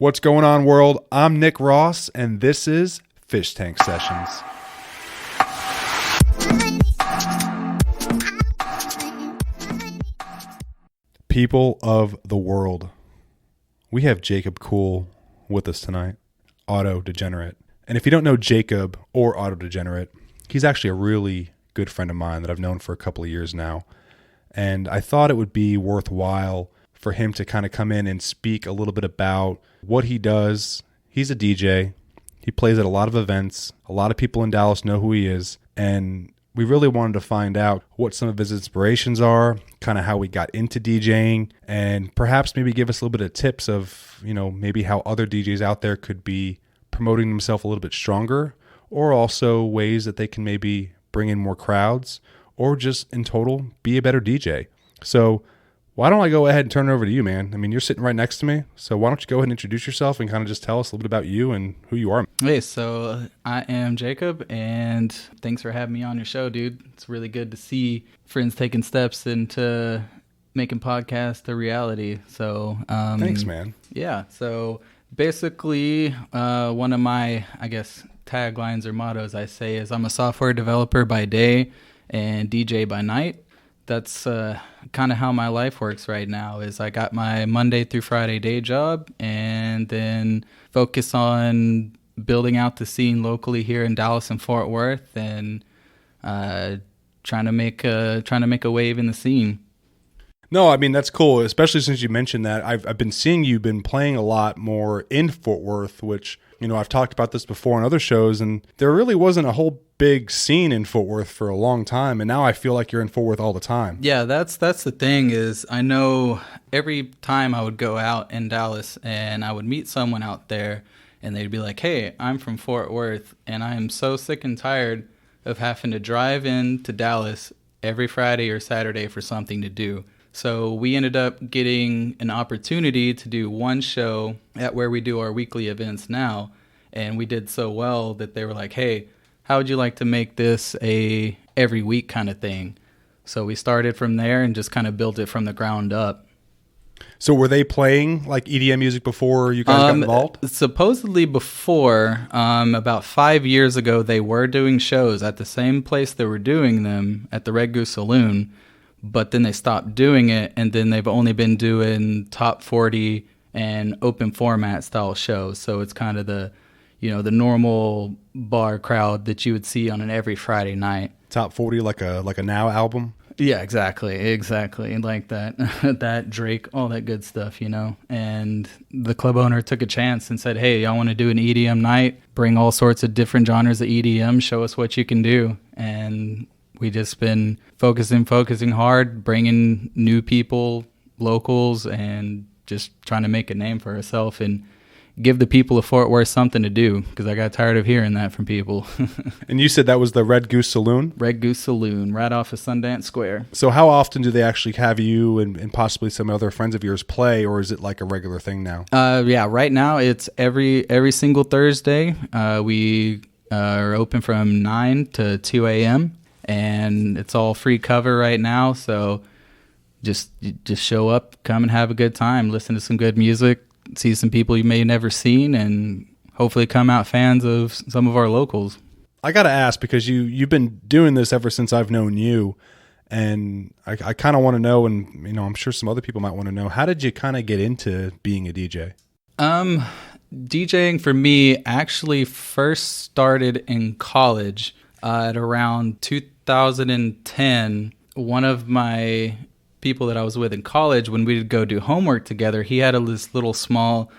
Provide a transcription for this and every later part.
What's going on, world? I'm Nick Ross, and this is Fish Tank Sessions. People of the world, we have Jacob Khul with us tonight, AutoDegenerate. And if you don't know Jacob or AutoDegenerate, he's actually a really good friend of mine that I've known for a couple of years now. And I thought it would be worthwhile for him to kind of come in and speak a little bit about what he does. He's a DJ. He plays at a lot of events. A lot of people in Dallas know who he is. And we really wanted to find out what some of his inspirations are, kind of how he got into DJing, and perhaps maybe give us a little bit of tips of, maybe how other DJs out there could be promoting themselves a little bit stronger, or also ways that they can maybe bring in more crowds, or just in total be a better DJ. So why don't I go ahead and turn it over to you, man? I mean, you're sitting right next to me, so why don't you go ahead and introduce yourself and kind of just tell us a little bit about you and who you are. Hey, so I am Jacob, and thanks for having me on your show, dude. It's really good to see friends taking steps into making podcasts a reality. So thanks, man. Yeah, so basically one of my, taglines or mottos I say is I'm a software developer by day and DJ by night. That's kind of how my life works right now. Is I got my Monday through Friday day job, and then focus on building out the scene locally here in Dallas and Fort Worth, and trying to make a wave in the scene. No, I mean, that's cool, especially since you mentioned that. I've been seeing you've been playing a lot more in Fort Worth, which, I've talked about this before on other shows, and there really wasn't a whole big scene in Fort Worth for a long time, and now I feel like you're in Fort Worth all the time. Yeah, that's the thing is I know every time I would go out in Dallas and I would meet someone out there, and they'd be like, hey, I'm from Fort Worth, and I am so sick and tired of having to drive in to Dallas every Friday or Saturday for something to do. So we ended up getting an opportunity to do one show at where we do our weekly events now. And we did so well that they were like, hey, how would you like to make this a every week kind of thing? So we started from there and just kind of built it from the ground up. So were they playing like EDM music before you guys got involved? Supposedly before, about 5 years ago, they were doing shows at the same place they were doing them at the Red Goose Saloon. But then they stopped doing it, and then they've only been doing top 40 and open format style shows. So it's kind of the normal bar crowd that you would see on an every Friday night. Top 40, like a Now album? Yeah, exactly, like that, that Drake, all that good stuff, And the club owner took a chance and said, hey, y'all want to do an EDM night? Bring all sorts of different genres of EDM, show us what you can do. And we just been focusing hard, bringing new people, locals, and just trying to make a name for ourselves and give the people of Fort Worth something to do, because I got tired of hearing that from people. And you said that was the Red Goose Saloon? Red Goose Saloon, right off of Sundance Square. So how often do they actually have you and possibly some other friends of yours play, or is it like a regular thing now? Yeah, right now it's every single Thursday. We are open from 9 to 2 a.m., and it's all free cover right now. So just show up, come and have a good time, listen to some good music, see some people you may have never seen, and hopefully come out fans of some of our locals. I got to ask, because you've been doing this ever since I've known you, and I kind of want to know, and I'm sure some other people might want to know, how did you kind of get into being a DJ? DJing for me actually first started in college. At around 2010, one of my people that I was with in college, when we would go do homework together, he had this little small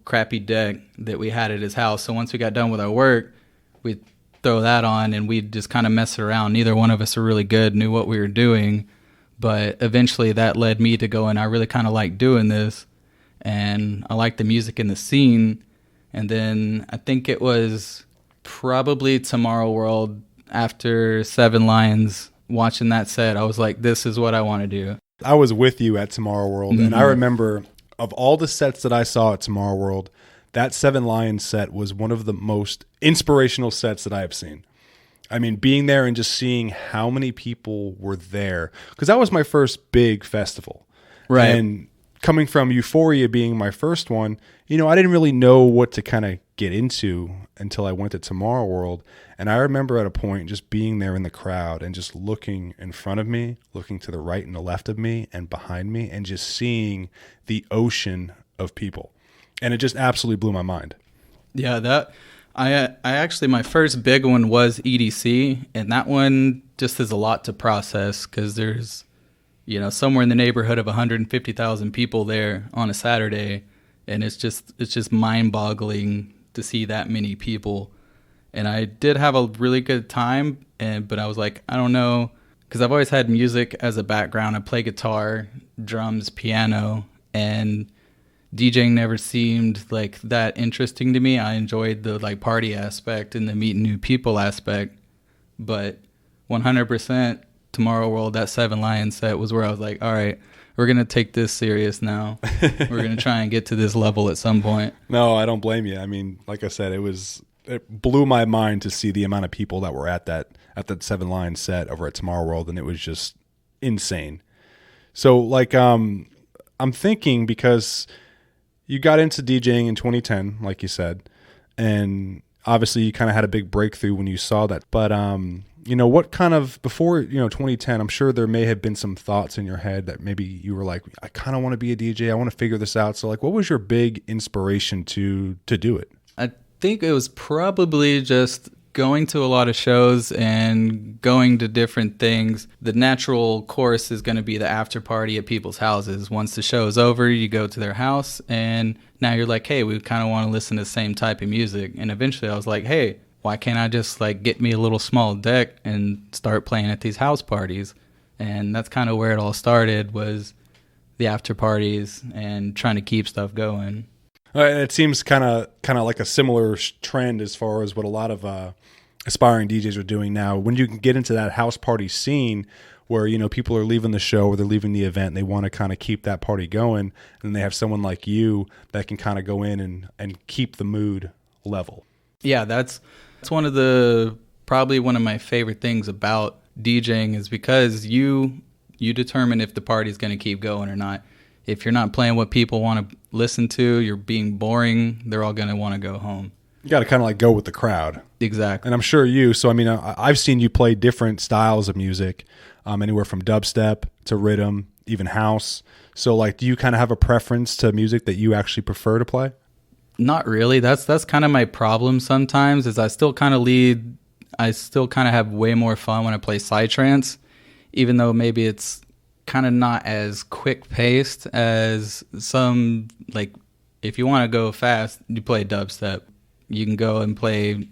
crappy deck that we had at his house. So once we got done with our work, we'd throw that on and we'd just kind of mess around. Neither one of us were really good, knew what we were doing, but eventually that led me to go, and I really kind of like doing this, and I like the music in the scene. And then I think it was probably Tomorrow World, after Seven Lions, watching that set, I was like, this is what I want to do. I was with you at Tomorrow World, and I remember of all the sets that I saw at Tomorrow World, that Seven Lions set was one of the most inspirational sets that I have seen. I mean, being there and just seeing how many people were there, because that was my first big festival. Right. And coming from Euphoria being my first one, I didn't really know what to kind of get into until I went to Tomorrow World. And I remember at a point just being there in the crowd and just looking in front of me, looking to the right and the left of me and behind me, and just seeing the ocean of people. And it just absolutely blew my mind. Yeah, I actually, my first big one was EDC, and that one just is a lot to process because there's, somewhere in the neighborhood of 150,000 people there on a Saturday, and it's just mind-boggling to see that many people. And I did have a really good time, but I was like, I don't know, because I've always had music as a background. I play guitar, drums, piano, and DJing never seemed like that interesting to me. I enjoyed the like party aspect and the meeting new people aspect, but 100% Tomorrow World, that 7 Lion set was where I was like, all right, we're going to take this serious now. We're going to try and get to this level at some point. No, I don't blame you. I mean, like I said, it blew my mind to see the amount of people that were at that 7 Lion set over at Tomorrow World, and it was just insane. So like I'm thinking, because you got into DJing in 2010, like you said, and obviously you kind of had a big breakthrough when you saw that. But what kind of, before 2010, I'm sure there may have been some thoughts in your head that maybe you were like, I kind of want to be a DJ. I want to figure this out. So like, what was your big inspiration to do it? I think it was probably just going to a lot of shows and going to different things. The natural course is going to be the after party at people's houses. Once the show is over, you go to their house, and now you're like, hey, we kind of want to listen to the same type of music. And eventually I was like, hey, why can't I just like get me a little small deck and start playing at these house parties? And that's kind of where it all started, was the after parties and trying to keep stuff going. It seems kind of like a similar trend as far as what a lot of aspiring DJs are doing now. When you can get into that house party scene where, people are leaving the show or they're leaving the event, and they want to kind of keep that party going, and they have someone like you that can kind of go in and keep the mood level. Yeah, that's one of probably one of my favorite things about DJing, is because you determine if the party's going to keep going or not. If you're not playing what people want to listen to, you're being boring, they're all going to want to go home. You got to kind of like go with the crowd. Exactly. And I'm sure I've seen you play different styles of music, anywhere from dubstep to rhythm, even house. So like, do you kind of have a preference to music that you actually prefer to play? Not really. That's kind of my problem sometimes, is I still kind of have way more fun when I play psytrance, even though maybe it's kind of not as quick paced as some, like if you want to go fast, you play dubstep. You can go and play,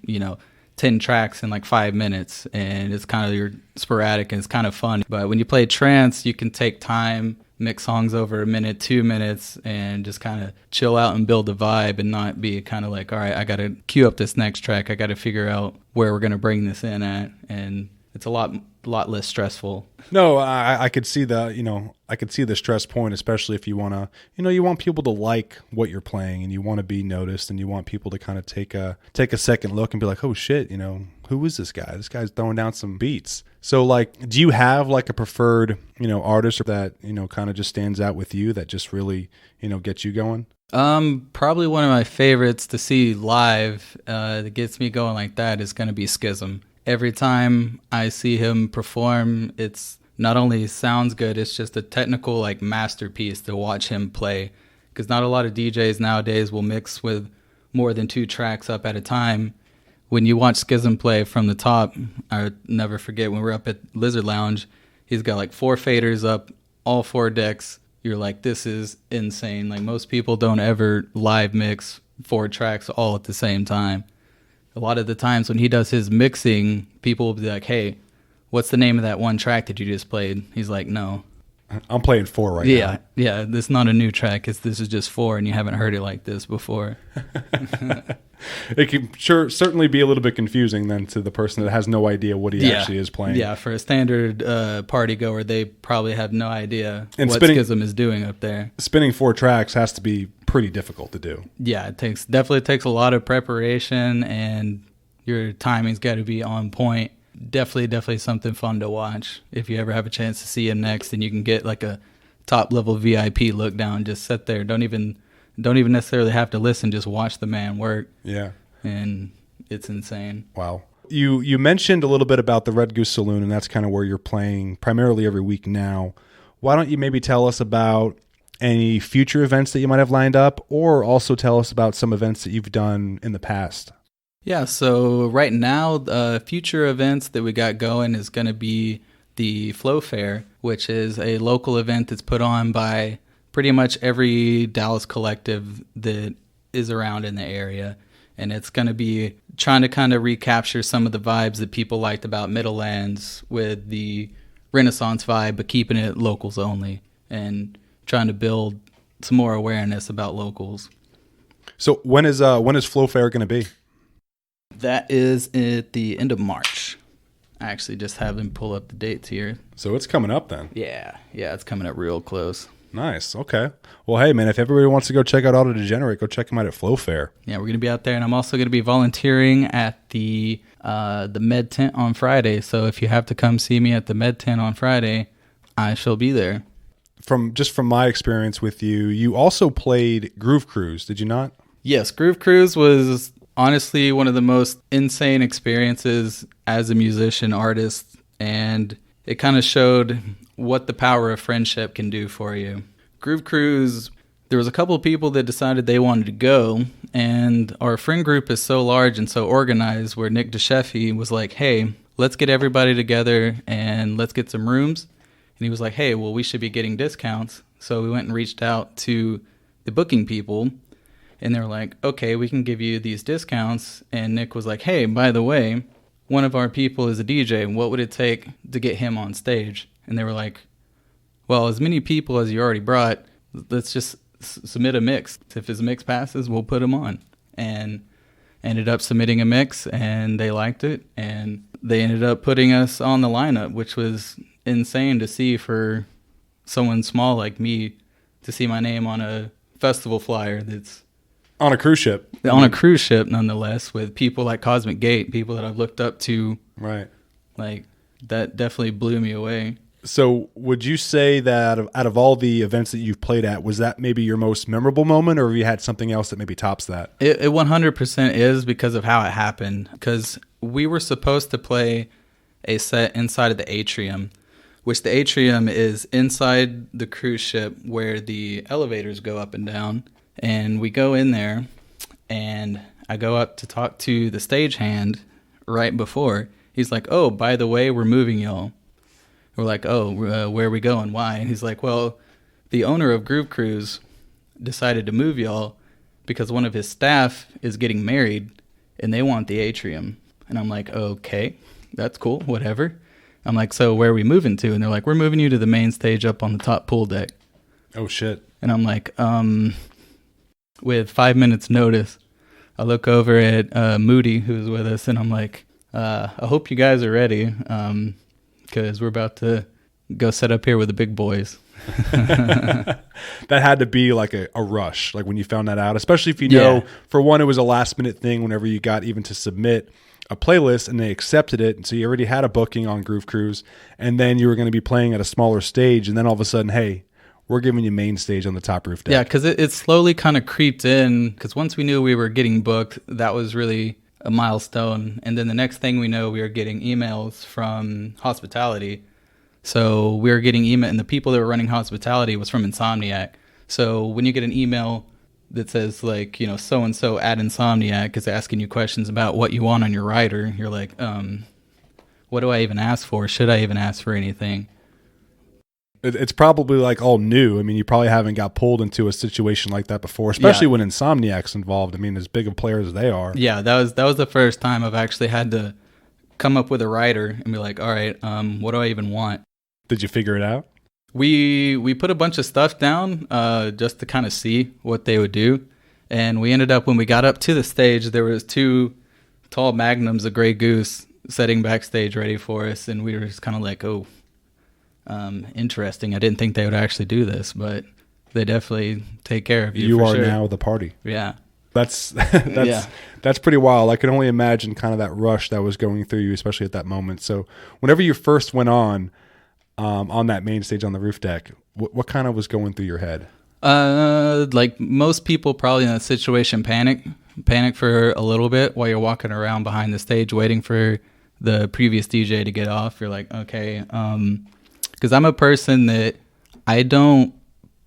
10 tracks in like 5 minutes, and it's kind of your sporadic and it's kind of fun. But when you play trance, you can take time, mix songs over a minute, 2 minutes, and just kind of chill out and build a vibe, and not be kind of like, all right, I got to queue up this next track. I got to figure out where we're going to bring this in at. And it's a lot less stressful. No, I could see the stress point, especially if you want to, you want people to like what you're playing, and you want to be noticed, and you want people to kind of take a second look and be like, oh shit, who is this guy? This guy's throwing down some beats. So like, do you have like a preferred, artist that, kind of just stands out with you that just really, gets you going? Probably one of my favorites to see live, that gets me going like that, is going to be Schism. Every time I see him perform, it's not only sounds good, it's just a technical like masterpiece to watch him play. Because not a lot of DJs nowadays will mix with more than 2 tracks up at a time. When you watch Schism play from the top, I never forget when we were up at Lizard Lounge, he's got like 4 faders up, all 4 decks. You're like, this is insane. Like, most people don't ever live mix 4 tracks all at the same time. A lot of the times when he does his mixing, people will be like, hey, what's the name of that one track that you just played? He's like, no. I'm playing 4 right now. Yeah, this is not a new track. This is just 4, and you haven't heard it like this before. It can certainly be a little bit confusing then to the person that has no idea what he actually is playing. Yeah, for a standard party goer, they probably have no idea what Schism is doing up there. Spinning 4 tracks has to be pretty difficult to do. Yeah, it definitely takes a lot of preparation, and your timing's got to be on point. Definitely something fun to watch. If you ever have a chance to see him next, and you can get like a top level VIP look down, just sit there. Don't even necessarily have to listen, just watch the man work. Yeah. And it's insane. Wow. You mentioned a little bit about the Red Goose Saloon, and that's kind of where you're playing primarily every week now. Why don't you maybe tell us about any future events that you might have lined up, or also tell us about some events that you've done in the past? Yeah, so right now, future events that we got going is going to be the Flow Fair, which is a local event that's put on by pretty much every Dallas collective that is around in the area. And it's going to be trying to kind of recapture some of the vibes that people liked about Middlelands with the Renaissance vibe, but keeping it locals only and trying to build some more awareness about locals. So when is Flow Fair going to be? That is at the end of March. I actually just have them pull up the dates here. So it's coming up then. Yeah, it's coming up real close. Nice. Okay. Well, hey, man, if everybody wants to go check out AutoDegenerate, go check them out at Flow Fair. Yeah, we're going to be out there, and I'm also going to be volunteering at the Med Tent on Friday. So if you have to come see me at the Med Tent on Friday, I shall be there. From my experience with you, you also played Groove Cruise, did you not? Yes, Groove Cruise was honestly one of the most insane experiences as a musician, artist, and it kind of showed what the power of friendship can do for you. Groove Cruise, there was a couple of people that decided they wanted to go, and our friend group is so large and so organized where Nick DeSheffy was like, hey, let's get everybody together and let's get some rooms. And he was like, hey, well, we should be getting discounts. So we went and reached out to the booking people, and they were like, okay, we can give you these discounts. And Nick was like, hey, by the way, one of our people is a DJ. What would it take to get him on stage? And they were like, well, as many people as you already brought, let's just submit a mix. If his mix passes, we'll put him on. And ended up submitting a mix, and they liked it. And they ended up putting us on the lineup, which was insane to see for someone small like me, to see my name on a festival flyer that's on a cruise ship. On a cruise ship, nonetheless, with people like Cosmic Gate, people that I've looked up to. Right. Like, that definitely blew me away. So would you say that out of all the events that you've played at, was that maybe your most memorable moment, or have you had something else that maybe tops that? It 100% is, because of how it happened. Because we were supposed to play a set inside of the atrium, which the atrium is inside the cruise ship where the elevators go up and down. And we go in there, and I go up to talk to the stagehand right before. He's like, oh, by the way, we're moving y'all. We're like, oh, where are we going? Why? And he's like, well, the owner of Groove Cruise decided to move y'all because one of his staff is getting married, and they want the atrium. And I'm like, okay, that's cool, whatever. I'm like, so where are we moving to? And they're like, we're moving you to the main stage up on the top pool deck. Oh, shit. And I'm like, with 5 minutes notice, I look over at Moody, who's with us, and I'm like, I hope you guys are ready, because we're about to go set up here with the big boys. That had to be like a rush, like when you found that out, especially if you know, for one, it was a last minute thing whenever you got even to submit a playlist and they accepted it. And so you already had a booking on Groove Cruise, and then you were going to be playing at a smaller stage. And then all of a sudden, hey, we're giving you main stage on the top roof deck. Yeah, because it slowly kind of creeped in, because once we knew we were getting booked, that was really a milestone. And then the next thing we know, we were getting emails from hospitality. So we were getting email, and the people that were running hospitality was from Insomniac. So when you get an email that says, like, you know, so-and-so at Insomniac is asking you questions about what you want on your rider, you're like, what do I even ask for? Should I even ask for anything? It's probably like all new. I mean, you probably haven't got pulled into a situation like that before, especially when Insomniac's involved. I mean, as big of players as they are. Yeah, that was the first time I've actually had to come up with a rider and be like, all right, what do I even want? Did you figure it out? We put a bunch of stuff down just to kind of see what they would do. And we ended up, when we got up to the stage, there was 2 tall magnums of Grey Goose sitting backstage ready for us. And we were just kind of like, oh, interesting. I didn't think they would actually do this, but they definitely take care of you. You are sure. now the party. Yeah. That's pretty wild. I can only imagine kind of that rush that was going through you, especially at that moment. So whenever you first went on that main stage on the roof deck, What kind of was going through your head? Like most people probably in that situation panic for a little bit while you're walking around behind the stage waiting for the previous DJ to get off. You're like, okay, because I'm a person that I don't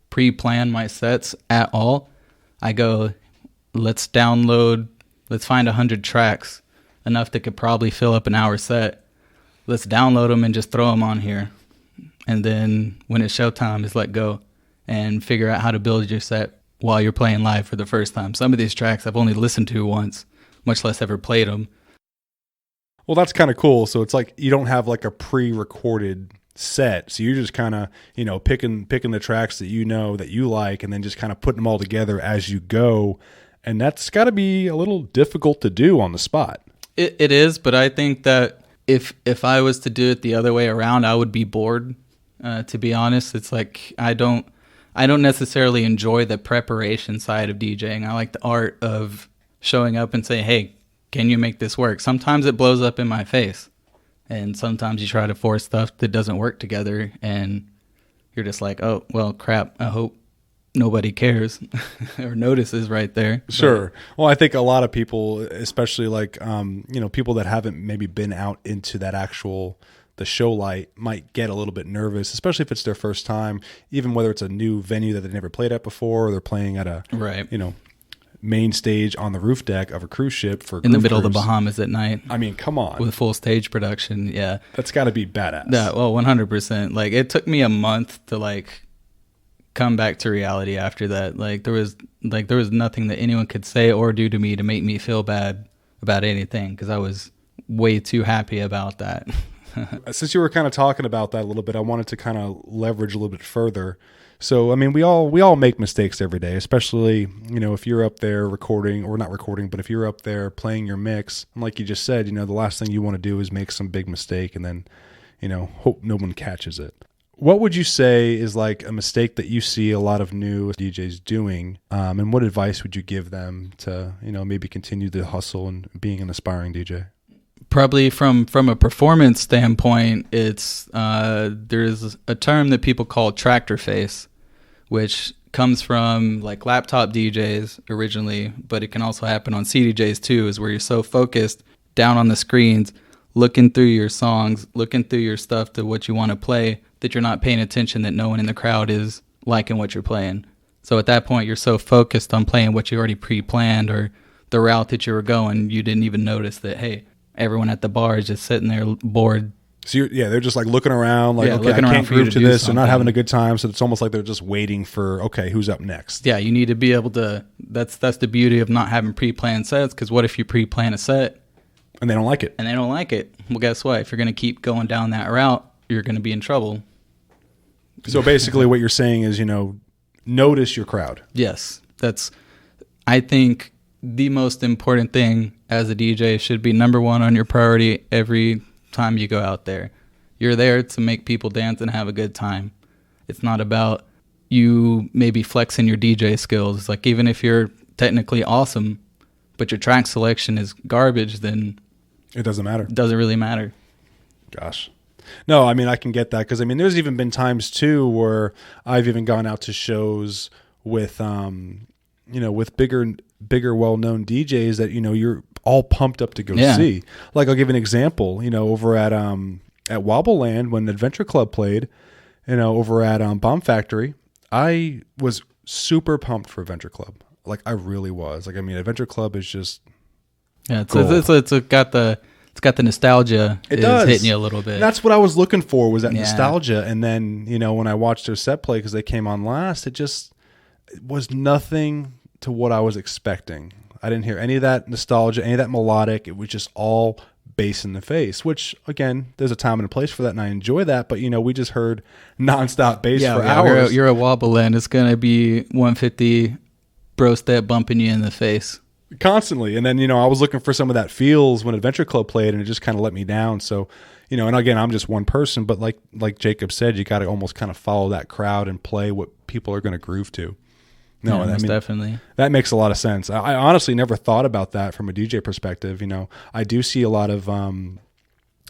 pre-plan my sets at all. I go, let's find 100 tracks, enough that could probably fill up an hour set. Let's download them and just throw them on here. And then when it's showtime, is let go and figure out how to build your set while you're playing live for the first time. Some of these tracks I've only listened to once, much less ever played them. Well, that's kind of cool. So it's like you don't have like a pre-recorded set. So you're just kind of, picking the tracks that that you like, and then just kind of putting them all together as you go. And that's got to be a little difficult to do on the spot. It is, but I think that if I was to do it the other way around, I would be bored. To be honest, it's like I don't necessarily enjoy the preparation side of DJing. I like the art of showing up and say, hey, can you make this work? Sometimes it blows up in my face, and sometimes you try to force stuff that doesn't work together, and you're just like, oh, well, crap, I hope nobody cares or notices right there. Sure. But, well, I think a lot of people, especially like, people that haven't maybe been out into that the show light, might get a little bit nervous, especially if it's their first time, even whether it's a new venue that they've never played at before, or they're playing at a, main stage on the roof deck of a cruise ship in the middle of the Bahamas at night. I mean, come on. With full stage production. Yeah. That's got to be badass. Yeah. Well, 100%. Like it took me a month to come back to reality after that. There was nothing that anyone could say or do to me to make me feel bad about anything, because I was way too happy about that. Since you were kind of talking about that a little bit, I wanted to kind of leverage a little bit further. So, I mean, we all make mistakes every day, especially, if you're up there recording, or not recording, but if you're up there playing your mix, and like you just said, the last thing you want to do is make some big mistake and then, hope no one catches it. What would you say is like a mistake that you see a lot of new DJs doing, and what advice would you give them to, maybe continue the hustle and being an aspiring DJ? Probably from a performance standpoint, it's there's a term that people call tractor face, which comes from like laptop DJs originally, but it can also happen on CDJs too, is where you're so focused down on the screens, looking through your songs, looking through your stuff to what you want to play, that you're not paying attention that no one in the crowd is liking what you're playing. So at that point, you're so focused on playing what you already pre-planned or the route that you were going, you didn't even notice that, hey, everyone at the bar is just sitting there bored. So they're just like looking around, like, okay, I can't groove to this. They're not having a good time, so it's almost like they're just waiting for, okay, who's up next? Yeah, you need to be able to. That's the beauty of not having pre-planned sets. Because what if you pre-plan a set and they don't like it? Well, guess what? If you're going to keep going down that route, you're going to be in trouble. So basically, what you're saying is, notice your crowd. Yes, I think the most important thing as a DJ should be number one on your priority every time you go out there. You're there to make people dance and have a good time. It's not about you maybe flexing your DJ skills. It's like, even if you're technically awesome, but your track selection is garbage, then it doesn't matter. It doesn't really matter. Gosh. No, I mean, I can get that, because I mean, there's even been times too where I've even gone out to shows with with bigger well-known DJs that you're all pumped up to go see. Like, I'll give an example. Over at Wobbleland, when Adventure Club played, over at Bomb Factory, I was super pumped for Adventure Club. Like, I really was. Like, I mean, Adventure Club is just it's got the nostalgia. It does. Hitting you a little bit. And that's what I was looking for, was that nostalgia. And then when I watched their set play, because they came on last, it was nothing to what I was expecting. I didn't hear any of that nostalgia, any of that melodic. It was just all bass in the face, which, again, there's a time and a place for that, and I enjoy that. But, we just heard nonstop bass for hours. You're a Wobbleland. It's going to be 150 bro step bumping you in the face. Constantly. And then, I was looking for some of that feels when Adventure Club played, and it just kind of let me down. So, and again, I'm just one person, but like Jacob said, you got to almost kind of follow that crowd and play what people are going to groove to. No, yeah, definitely. That makes a lot of sense. I honestly never thought about that from a DJ perspective. I do see a lot of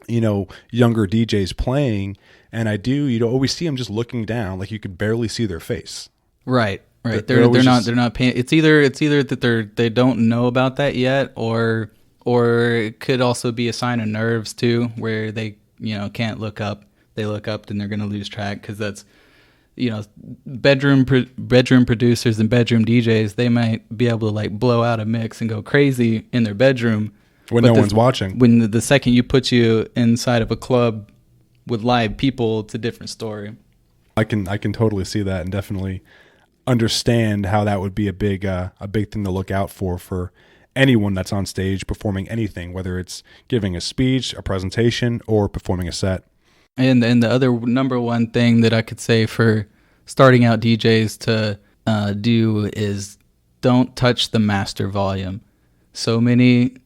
younger DJs playing, and you always see them just looking down, like you could barely see their face. Right. They're not paying. It's either that they don't know about that yet, or it could also be a sign of nerves too, where they can't look up. They look up, then they're going to lose track, because that's bedroom producers and bedroom DJs. They might be able to like blow out a mix and go crazy in their bedroom when no one's watching. When the second you put you inside of a club with live people, it's a different story. I can totally see that, and definitely understand how that would be a big thing to look out for anyone that's on stage performing anything, whether it's giving a speech, a presentation, or performing a set. And the other number one thing that I could say for starting out DJs to do is don't touch the master volume. So many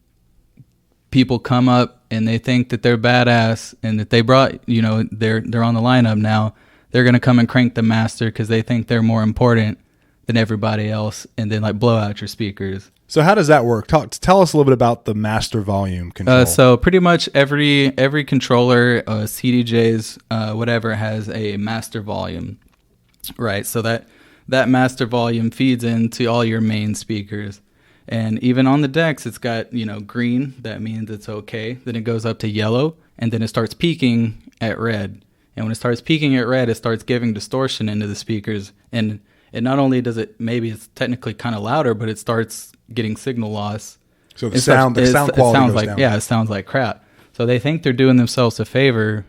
people come up and they think that they're badass and that they brought, they're on the lineup now. They're going to come and crank the master because they think they're more important than everybody else, and then like blow out your speakers. So how does that work? Tell us a little bit about the master volume control. So pretty much every controller, CDJs, whatever, has a master volume, right? So that master volume feeds into all your main speakers. And even on the decks, it's got, green. That means it's okay. Then it goes up to yellow, and then it starts peaking at red. And when it starts peaking at red, it starts giving distortion into the speakers. And it not only does it, maybe it's technically kind of louder, but it starts getting signal loss. So the sound quality goes down. Yeah, it sounds like crap. So they think they're doing themselves a favor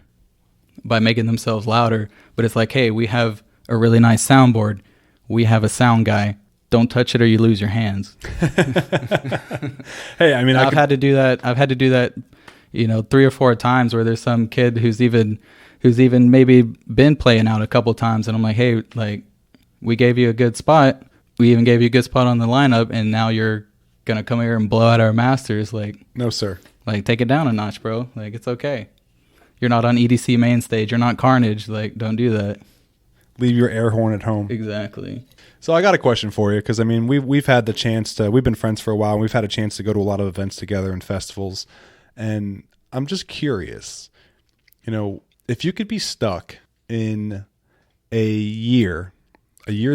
by making themselves louder, but it's like, hey, we have a really nice soundboard. We have a sound guy. Don't touch it or you lose your hands. Hey, I mean, I've had to do that. I've had to do that, 3 or 4 times where there's some kid who's even maybe been playing out a couple times, and I'm like, hey, like, we gave you a good spot. We even gave you a good spot on the lineup, and now you're gonna come here and blow out our masters. Like, no, sir. Like, take it down a notch, bro. Like, it's okay. You're not on EDC main stage. You're not Carnage. Like, don't do that. Leave your air horn at home. Exactly. So I got a question for you, because I mean, we've had the chance to. We've been friends for a while. And we've had a chance to go to a lot of events together and festivals, and I'm just curious. If you could be stuck in a year's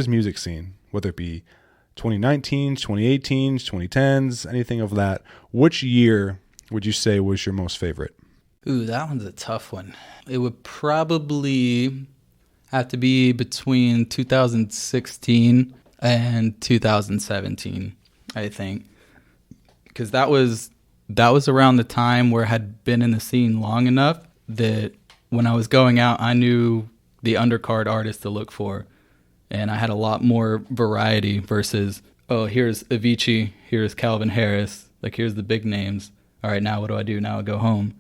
music scene, whether it be 2019, 2018, 2010s, anything of that, which year would you say was your most favorite? Ooh, that one's a tough one. It would probably have to be between 2016 and 2017, I think. Because that was around the time where I had been in the scene long enough that when I was going out, I knew the undercard artists to look for. And I had a lot more variety versus, oh, here's Avicii, here's Calvin Harris, like here's the big names. All right, now what do I do? Now I go home.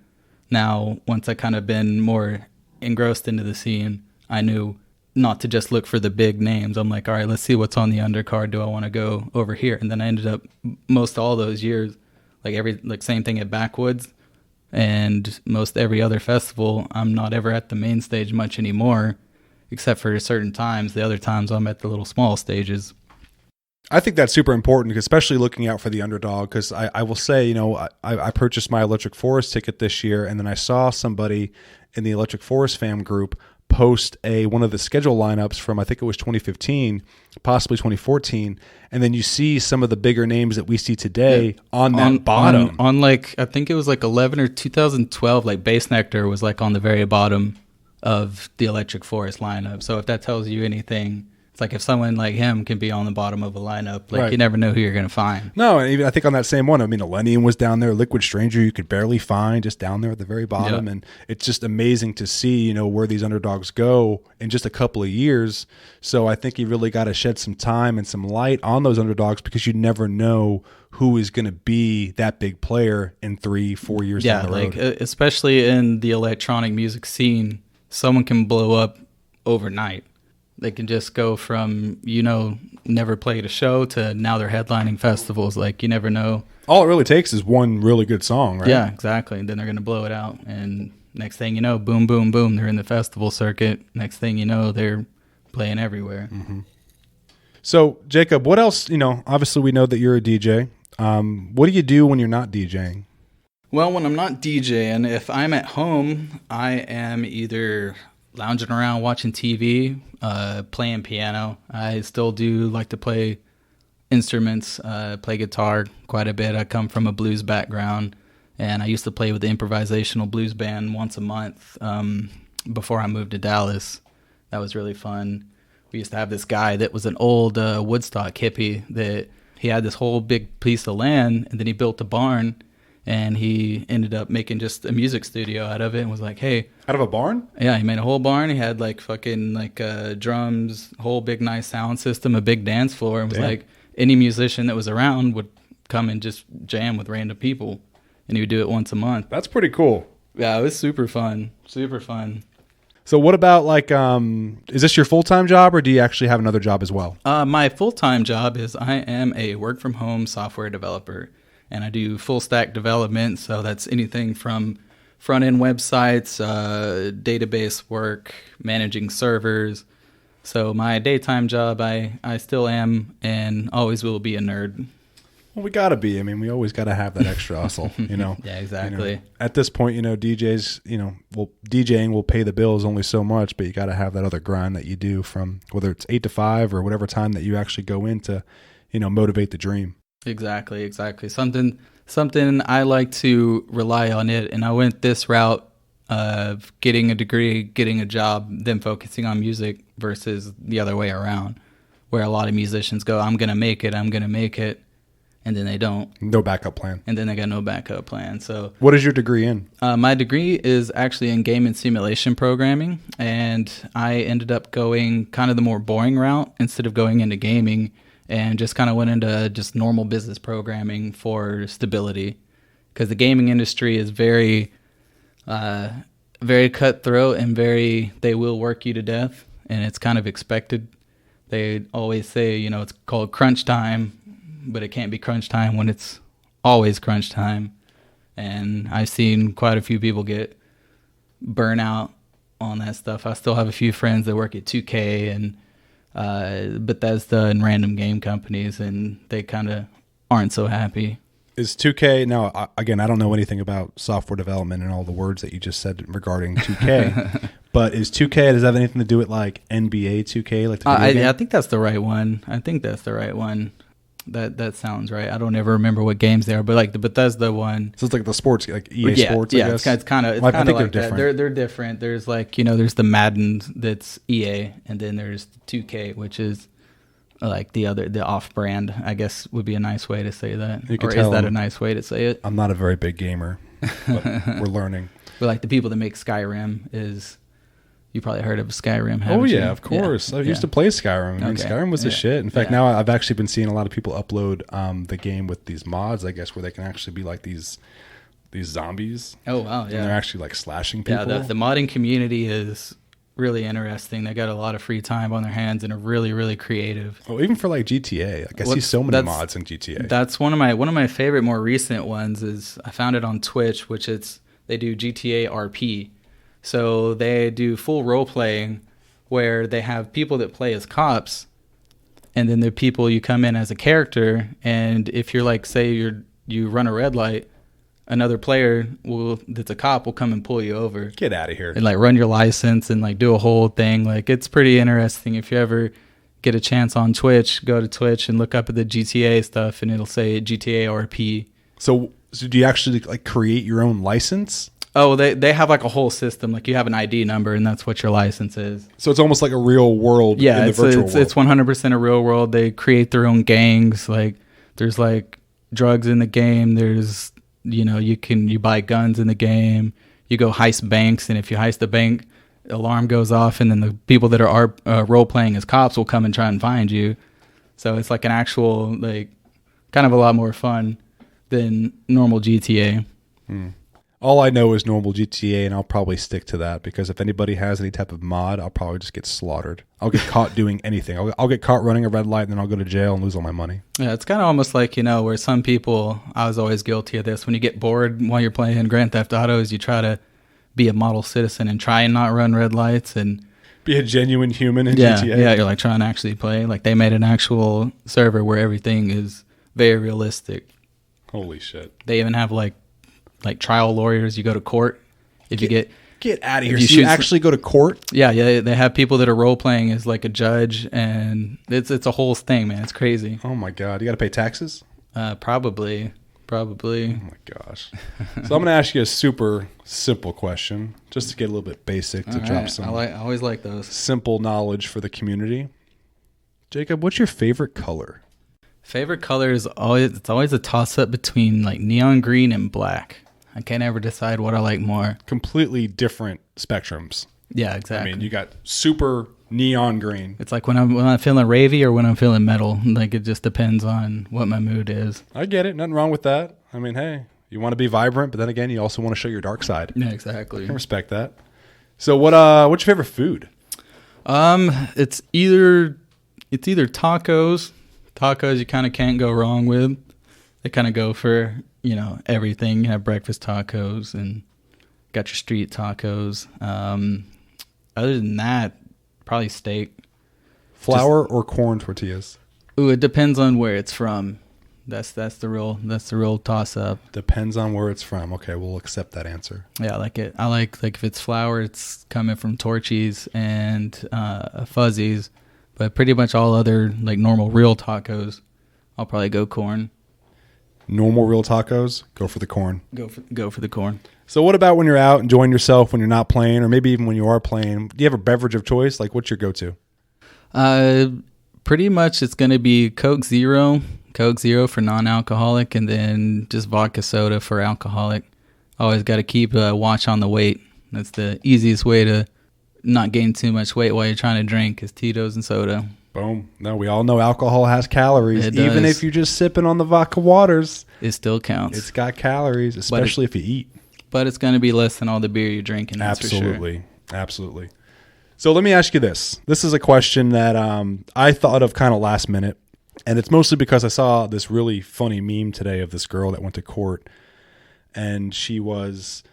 Now, once I kind of been more engrossed into the scene, I knew not to just look for the big names. I'm like, all right, let's see what's on the undercard. Do I want to go over here? And then I ended up most all those years, same thing at Backwoods and most every other festival. I'm not ever at the main stage much anymore, except for certain times. The other times I'm at the little small stages. I think that's super important, especially looking out for the underdog, because I will say, I purchased my Electric Forest ticket this year, and then I saw somebody in the Electric Forest fam group post one of the schedule lineups from, I think it was 2015, possibly 2014, and then you see some of the bigger names that we see today on that bottom. On I think it was 11 or 2012, Bass Nectar was on the very bottom of the Electric Forest lineup. So if that tells you anything, it's like if someone like him can be on the bottom of a lineup, right. You never know who you're going to find. No, and even I think on that same one, Millennium was down there. Liquid Stranger, you could barely find, just down there at the very bottom. Yep. And it's just amazing to see, where these underdogs go in just a couple of years. So I think you really got to shed some time and some light on those underdogs, because you never know who is going to be that big player in 3-4 years down the road. Especially in the electronic music scene, someone can blow up overnight. They can just go from, never played a show to now they're headlining festivals. You never know. All it really takes is one really good song, right? Yeah, exactly. And then they're going to blow it out. And next thing you know, boom, boom, boom, they're in the festival circuit. Next thing you know, they're playing everywhere. Mm-hmm. So, Jacob, what else, obviously we know that you're a DJ. What do you do when you're not DJing? Well, when I'm not DJing, if I'm at home, I am either lounging around watching TV, playing piano. I still do like to play instruments, play guitar quite a bit. I come from a blues background, and I used to play with the improvisational blues band once a month before I moved to Dallas. That was really fun. We used to have this guy that was an old Woodstock hippie that he had this whole big piece of land, and then he built a barn. And he ended up making just a music studio out of it and was like, hey. Out of a barn? Yeah, he made a whole barn. He had like fucking like drums, whole big nice sound system, a big dance floor. And was like, any musician that was around would come and just jam with random people. And he would do it once a month. That's pretty cool. Yeah, it was super fun. Super fun. So what about like, is this your full-time job or do you actually have another job as well? My full-time job is I am a work-from-home software developer. And I do full stack development, so that's anything from front end websites, database work, managing servers. So my daytime job, I still am and always will be a nerd. Well, we gotta be. I mean, we always gotta have that extra hustle, you know. Yeah, exactly. You know, at this point, you know, DJs, you know, well, DJing will pay the bills only so much, but you gotta have that other grind that you do from whether it's 8 to 5 or whatever time that you actually go in to, you know, motivate the dream. Exactly. Something I like to rely on it, and I went this route of getting a degree, getting a job, then focusing on music versus the other way around, where a lot of musicians go, I'm gonna make it, and then they don't. No backup plan. And then they got no backup plan. So, what is your degree in? My degree is actually in game and simulation programming, and I ended up going kind of the more boring route instead of going into gaming. And just kind of went into just normal business programming for stability, because the gaming industry is very, very cutthroat and they will work you to death, and it's kind of expected. They always say, you know, it's called crunch time, but it can't be crunch time when it's always crunch time. And I've seen quite a few people get burnout on that stuff. I still have a few friends that work at 2K and Bethesda and random game companies, and they kind of aren't so happy. Is 2K, now, again, I don't know anything about software development and all the words that you just said regarding 2K, but is 2K, does that have anything to do with like NBA 2K? Like I think that's the right one. That sounds right. I don't ever remember what games they are, but like the Bethesda one. So it's like the sports, like EA Sports, I guess? It's kind of I think like they're that. different. They're different. There's like, you know, there's the Madden that's EA, and then there's 2K, which is like the off-brand, I guess would be a nice way to say that. Or is that a nice way to say it? I'm not a very big gamer, but we're learning. But like the people that make Skyrim is... You probably heard of Skyrim, haven't you? Of course. Yeah. I used to play Skyrim. I mean, Skyrim was the shit. In fact, now I've actually been seeing a lot of people upload the game with these mods, I guess, where they can actually be like these zombies. Oh, wow, yeah. And they're actually like slashing people. Yeah, the modding community is really interesting. They got a lot of free time on their hands and are really, really creative. Oh, even for like GTA. Like I see so many mods in GTA. That's one of my favorite, more recent ones is I found it on Twitch, which they do GTA RP. So they do full role playing where they have people that play as cops, and then the people you come in as a character, and if you're like, say you run a red light, another player that's a cop will come and pull you over. Get out of here. And like run your license and like do a whole thing. Like it's pretty interesting. If you ever get a chance on Twitch, go to Twitch and look up at the GTA stuff, and it'll say GTA RP. So do you actually like create your own license? Oh, they have like a whole system. Like you have an ID number, and that's what your license is. So it's almost like a real world. Yeah, in the virtual world. It's 100% a real world. They create their own gangs. Like there's like drugs in the game. There's, you know, you buy guns in the game. You go heist banks, and if you heist the bank, alarm goes off, and then the people that are role playing as cops will come and try and find you. So it's like an actual, like, kind of a lot more fun than normal GTA. All I know is normal GTA, and I'll probably stick to that, because if anybody has any type of mod, I'll probably just get slaughtered. I'll get caught doing anything. I'll get caught running a red light, and then I'll go to jail and lose all my money. Yeah, it's kind of almost like, you know, where some people, I was always guilty of this, when you get bored while you're playing Grand Theft Auto, is you try to be a model citizen and try and not run red lights and be a genuine human in GTA. Yeah, you're like trying to actually play. Like they made an actual server where everything is very realistic. Holy shit. They even have like like trial lawyers. You go to court if you get out of here. So you actually go to court? Yeah. They have people that are role playing as like a judge, and it's a whole thing, man. It's crazy. Oh my God. You got to pay taxes? Probably. Oh my gosh. So I'm going to ask you a super simple question just to get a little bit basic to drop some. I always like those. Simple knowledge for the community. Jacob, what's your favorite color? Favorite color is always a toss up between like neon green and black. I can't ever decide what I like more. Completely different spectrums. Yeah, exactly. I mean, you got super neon green. It's like when I'm feeling ravey or when I'm feeling metal. Like it just depends on what my mood is. I get it. Nothing wrong with that. I mean, hey, you want to be vibrant, but then again, you also want to show your dark side. Yeah, exactly. I can respect that. So what's your favorite food? It's either tacos. Tacos you kind of can't go wrong with. They kind of go for, everything. You have breakfast tacos and got your street tacos. Other than that, probably steak. Flour or corn tortillas? Ooh, it depends on where it's from. That's the real toss up. Depends on where it's from. Okay, we'll accept that answer. Yeah, I like it. I like if it's flour, it's coming from Torchy's and Fuzzies. But pretty much all other like normal real tacos, I'll probably go corn. Normal real tacos, go for the corn. Go for the corn. So what about when you're out enjoying yourself when you're not playing, or maybe even when you are playing? Do you have a beverage of choice? Like, what's your go-to? Pretty much it's going to be Coke Zero for non-alcoholic, and then just vodka soda for alcoholic. Always got to keep a watch on the weight. That's the easiest way to not gain too much weight while you're trying to drink is Tito's and soda. Boom. No, we all know alcohol has calories. It Even does. if you're just sipping on the vodka waters, it still counts. It's got calories, especially if you eat. But it's going to be less than all the beer you're drinking. That's Absolutely. For sure. Absolutely. So let me ask you this. This is a question that I thought of kind of last minute. And it's mostly because I saw this really funny meme today of this girl that went to court. And she was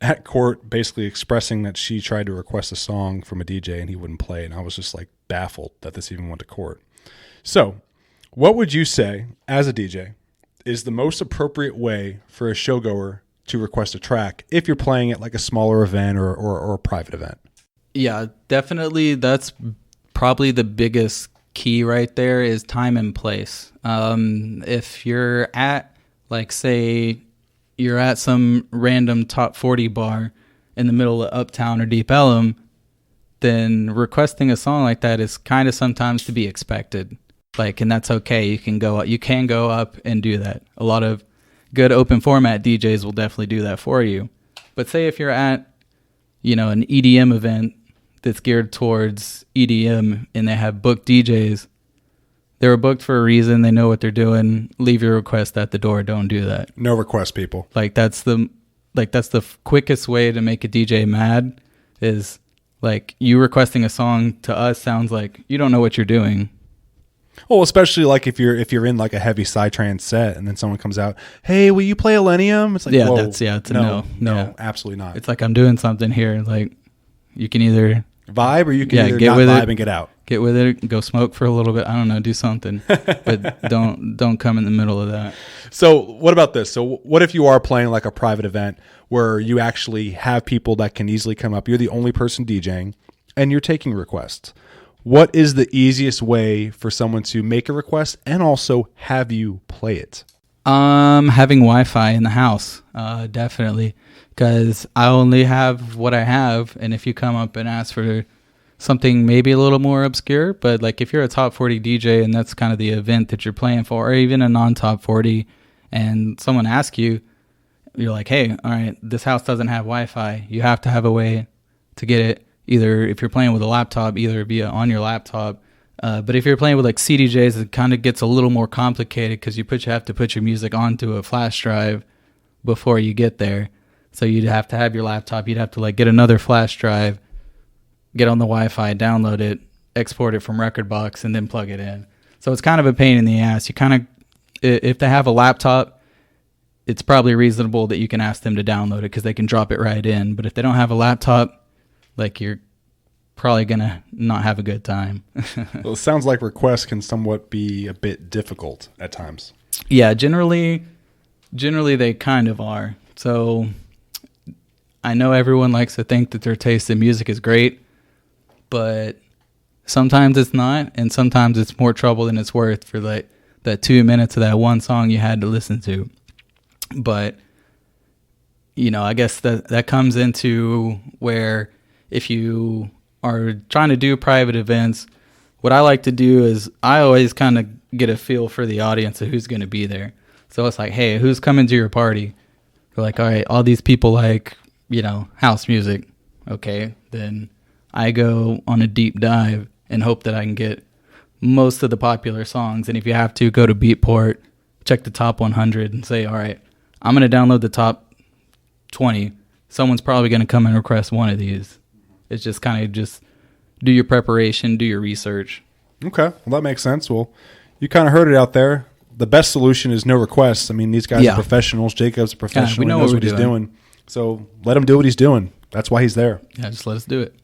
at court basically expressing that she tried to request a song from a DJ and he wouldn't play. And I was just like baffled that this even went to court. So what would you say as a DJ is the most appropriate way for a showgoer to request a track if you're playing at like a smaller event or a private event? Yeah, definitely. That's probably the biggest key right there is time and place. If you're at, like, say, you're at some random top 40 bar in the middle of Uptown or Deep Ellum, then requesting a song like that is kind of sometimes to be expected. Like, and that's okay. You can go up and do that. A lot of good open format DJs will definitely do that for you. But say if you're at, an EDM event that's geared towards EDM and they have booked DJs, they were booked for a reason. They know what they're doing. Leave your request at the door. Don't do that. No request, people. That's the quickest way to make a DJ mad is like you requesting a song to us sounds like you don't know what you're doing. Well, especially like if you're in like a heavy psytrance set and then someone comes out, hey, will you play Elenium? It's like, yeah, whoa, it's a no, absolutely not. It's like I'm doing something here. Like you can either vibe or you can either get not with vibe it, and get out. Get with it, go smoke for a little bit. I don't know, do something, but don't come in the middle of that. So what about this? So what if you are playing like a private event where you actually have people that can easily come up? You're the only person DJing and you're taking requests. What is the easiest way for someone to make a request and also have you play it? Having Wi-Fi in the house, definitely, because I only have what I have, and if you come up and ask for something maybe a little more obscure, but like if you're a top 40 DJ and that's kind of the event that you're playing for, or even a non-top 40, and someone asks you, you're like, hey, all right, this house doesn't have Wi-Fi. You have to have a way to get it. Either if you're playing with a laptop, either via on your laptop. But if you're playing with like CDJs, it kind of gets a little more complicated because you have to put your music onto a flash drive before you get there. So you'd have to have your laptop. You'd have to like get another flash drive, get on the Wi-Fi, download it, export it from Rekordbox, and then plug it in. So it's kind of a pain in the ass. You kind of, if they have a laptop, it's probably reasonable that you can ask them to download it because they can drop it right in. But if they don't have a laptop, like you're probably going to not have a good time. Well, it sounds like requests can somewhat be a bit difficult at times. Yeah, generally they kind of are. So I know everyone likes to think that their taste in music is great, but sometimes it's not, and sometimes it's more trouble than it's worth for like that 2 minutes of that one song you had to listen to. But, you know, I guess that comes into where if you are trying to do private events, what I like to do is I always kind of get a feel for the audience of who's going to be there. So it's like, hey, who's coming to your party? They're like, all right, all these people like, you know, house music. Okay, then I go on a deep dive and hope that I can get most of the popular songs. And if you have to, go to Beatport, check the top 100 and say, all right, I'm going to download the top 20. Someone's probably going to come and request one of these. It's just kind of just do your preparation, do your research. Okay, well, that makes sense. Well, you kind of heard it out there. The best solution is no requests. I mean, these guys are professionals. Jacob's a professional. We know he knows what he's doing. So let him do what he's doing. That's why he's there. Yeah, just let us do it.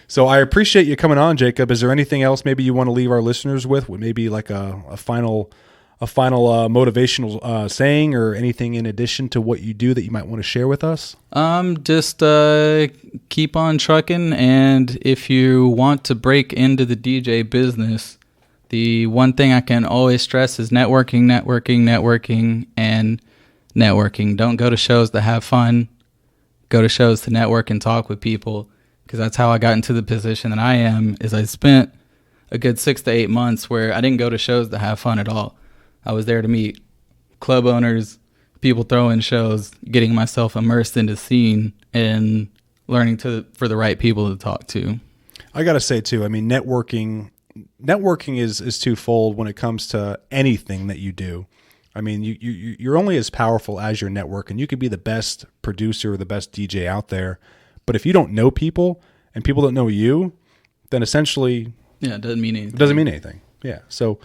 So I appreciate you coming on, Jacob. Is there anything else maybe you want to leave our listeners with? Maybe like a final motivational saying or anything in addition to what you do that you might want to share with us? Just keep on trucking, and if you want to break into the DJ business, the one thing I can always stress is networking, and networking. Don't go to shows to have fun. Go to shows to network and talk with people, because that's how I got into the position that I am. Is I spent a good 6 to 8 months where I didn't go to shows to have fun at all. I was there to meet club owners, people throwing shows, getting myself immersed in the scene, and learning for the right people to talk to. I got to say, too, I mean, networking is twofold when it comes to anything that you do. I mean, you're only as powerful as your network, and you could be the best producer or the best DJ out there. But if you don't know people and people don't know you, then essentially... Yeah, it doesn't mean anything. It doesn't mean anything. Yeah, so...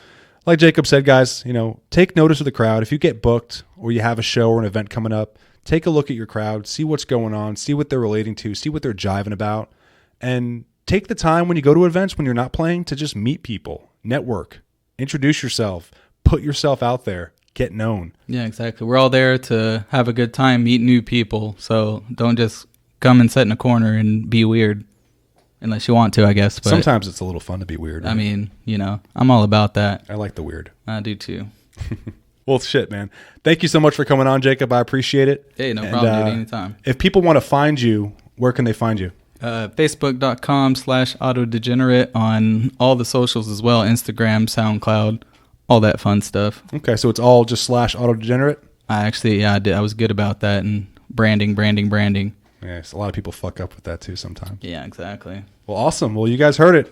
Like Jacob said, guys, you know, take notice of the crowd. If you get booked or you have a show or an event coming up, take a look at your crowd, see what's going on, see what they're relating to, see what they're jiving about, and take the time when you go to events when you're not playing to just meet people, network, introduce yourself, put yourself out there, get known. Yeah, exactly. We're all there to have a good time, meet new people, so don't just come and sit in a corner and be weird. Unless you want to, I guess. But sometimes it's a little fun to be weird. Right? I mean, you know, I'm all about that. I like the weird. I do too. Well, shit, man. Thank you so much for coming on, Jacob. I appreciate it. Hey, no problem, dude. Anytime. If people want to find you, where can they find you? Facebook.com/AutoDegenerate on all the socials as well. Instagram, SoundCloud, all that fun stuff. Okay, so it's all just /AutoDegenerate? I did. I was good about that, and branding. Yes, a lot of people fuck up with that too sometimes. Yeah, exactly. Well, awesome. Well, you guys heard it.